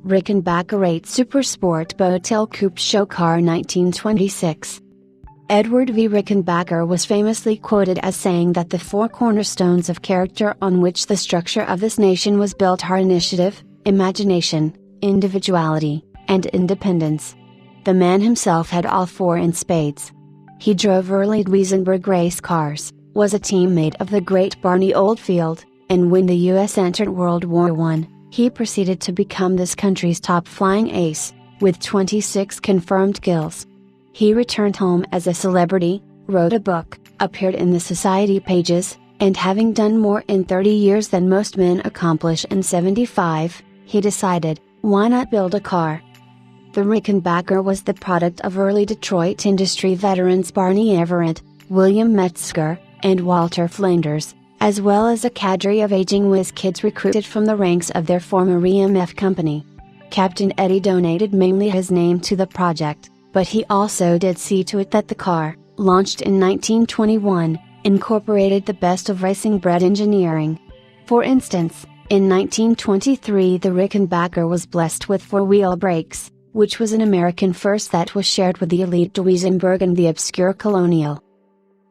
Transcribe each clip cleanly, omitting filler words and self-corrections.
Rickenbacker 8 Supersport Boattail Coupe Show Car 1926. Edward V. Rickenbacker was famously quoted as saying that the four cornerstones of character on which the structure of this nation was built are initiative, imagination, individuality, and independence. The man himself had all four in spades. He drove early Duesenberg race cars, was a teammate of the great Barney Oldfield, and when the U.S. entered World War I, he proceeded to become this country's top flying ace, with 26 confirmed kills. He returned home as a celebrity, wrote a book, appeared in the society pages, and having done more in 30 years than most men accomplish in 75, he decided, why not build a car? The Rickenbacker was the product of early Detroit industry veterans Barney Everett, William Metzger, and Walter Flanders, as well as a cadre of aging whiz kids recruited from the ranks of their former EMF company. Captain Eddie donated mainly his name to the project, but he also did see to it that the car, launched in 1921, incorporated the best of racing bred engineering. For instance, in 1923 the Rickenbacker was blessed with four-wheel brakes, which was an American first that was shared with the elite Duesenberg and the obscure Colonial.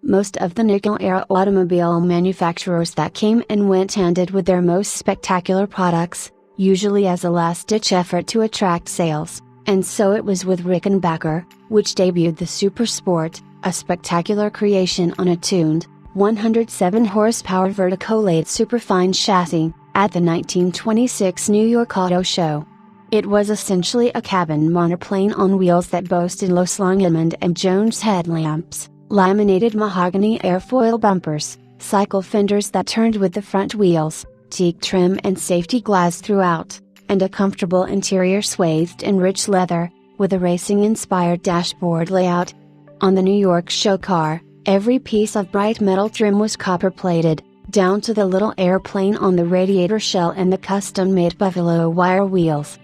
Most of the nickel-era automobile manufacturers that came and went ended with their most spectacular products, usually as a last-ditch effort to attract sales, and so it was with Rickenbacker, which debuted the Supersport, a spectacular creation on a tuned, 107 horsepower Verticolate superfine chassis, at the 1926 New York Auto Show. It was essentially a cabin monoplane on wheels that boasted low-slung Edmund and Jones headlamps, laminated mahogany airfoil bumpers, cycle fenders that turned with the front wheels, teak trim and safety glass throughout, and a comfortable interior swathed in rich leather, with a racing-inspired dashboard layout. On the New York show car, every piece of bright metal trim was copper-plated, down to the little airplane on the radiator shell and the custom-made buffalo wire wheels.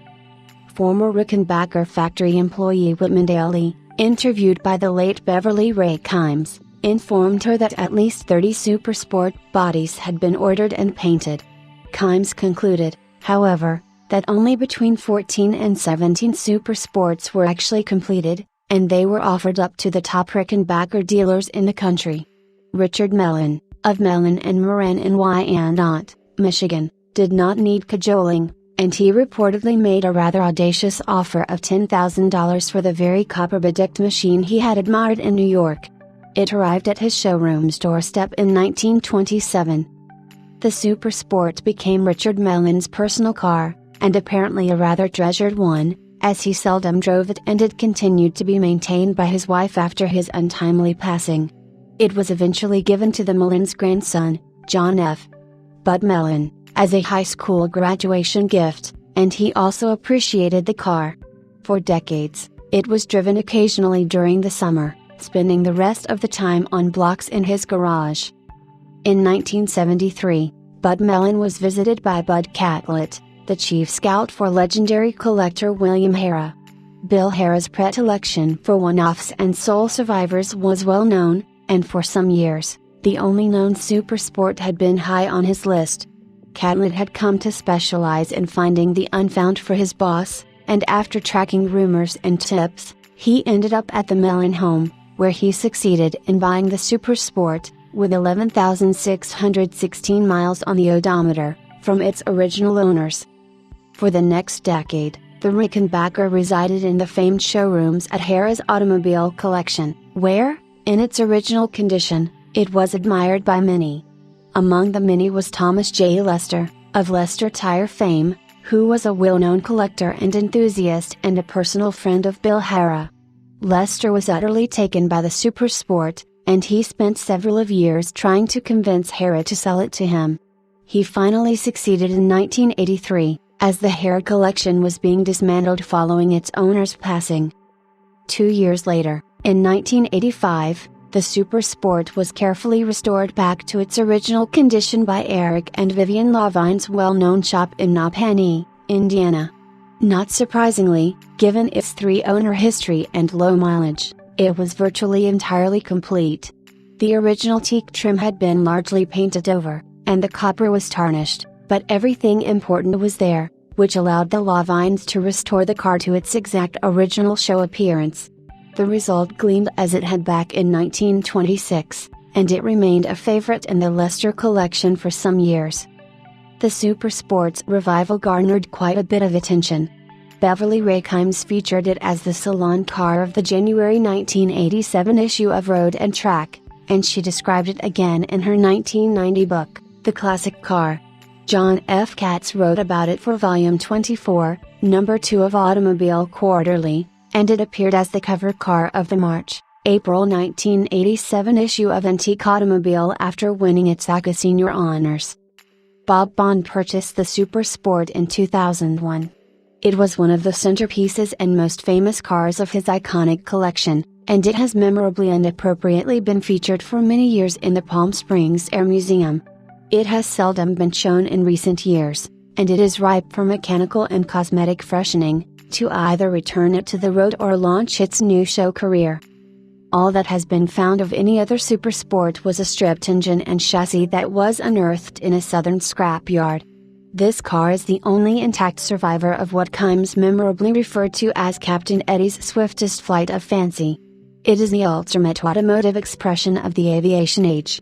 Former Rickenbacker factory employee Whitman Daly, interviewed by the late Beverly Ray Kimes, informed her that at least 30 Supersport bodies had been ordered and painted. Kimes concluded, however, that only between 14 and 17 Supersports were actually completed, and they were offered up to the top Rickenbacker dealers in the country. Richard Mellon, of Mellon and Moran in Wyandotte, Michigan, did not need cajoling, and he reportedly made a rather audacious offer of $10,000 for the very copper-bedecked machine he had admired in New York. It arrived at his showroom's doorstep in 1927. The Supersport became Richard Mellon's personal car, and apparently a rather treasured one, as he seldom drove it, and it continued to be maintained by his wife after his untimely passing. It was eventually given to the Mellon's grandson, John F. Bud Mellon, as a high school graduation gift, and he also appreciated the car. For decades, it was driven occasionally during the summer, spending the rest of the time on blocks in his garage. In 1973, Bud Mellon was visited by Bud Catlett, the chief scout for legendary collector William Harrah. Bill Harrah's predilection for one-offs and sole survivors was well known, and for some years, the only known Supersport had been high on his list. Catlett had come to specialize in finding the unfound for his boss, and after tracking rumors and tips, he ended up at the Mellon home, where he succeeded in buying the Supersport, with 11,616 miles on the odometer, from its original owners. For the next decade, the Rickenbacker resided in the famed showrooms at Harrah's Automobile Collection, where, in its original condition, it was admired by many. Among the many was Thomas J. Lester, of Lester Tire fame, who was a well-known collector and enthusiast and a personal friend of Bill Harrah. Lester was utterly taken by the Supersport, and he spent several years trying to convince Harrah to sell it to him. He finally succeeded in 1983, as the Harrah collection was being dismantled following its owner's passing. 2 years later, in 1985, the Supersport was carefully restored back to its original condition by Eric and Vivian Lavine's well-known shop in Nappanee, Indiana. Not surprisingly, given its three-owner history and low mileage, it was virtually entirely complete. The original teak trim had been largely painted over, and the copper was tarnished, but everything important was there: which allowed the Lavines to restore the car to its exact original show appearance. The result gleamed as it had back in 1926, and it remained a favorite in the Leicester collection for some years. The Supersport's revival garnered quite a bit of attention. Beverly Rakimes featured it as the salon car of the January 1987 issue of Road and Track, and she described it again in her 1990 book, The Classic Car. John F. Katz wrote about it for Volume 24, Number 2 of Automobile Quarterly, and it appeared as the cover car of the March, April 1987 issue of Antique Automobile after winning its ACA Senior Honors. Bob Bond purchased the Supersport in 2001. It was one of the centerpieces and most famous cars of his iconic collection, and it has memorably and appropriately been featured for many years in the Palm Springs Air Museum. It has seldom been shown in recent years, and it is ripe for mechanical and cosmetic freshening, to either return it to the road or launch its new show career. All that has been found of any other Supersport was a stripped engine and chassis that was unearthed in a southern scrapyard. This car is the only intact survivor of what Kimes memorably referred to as Captain Eddie's swiftest flight of fancy. It is the ultimate automotive expression of the aviation age.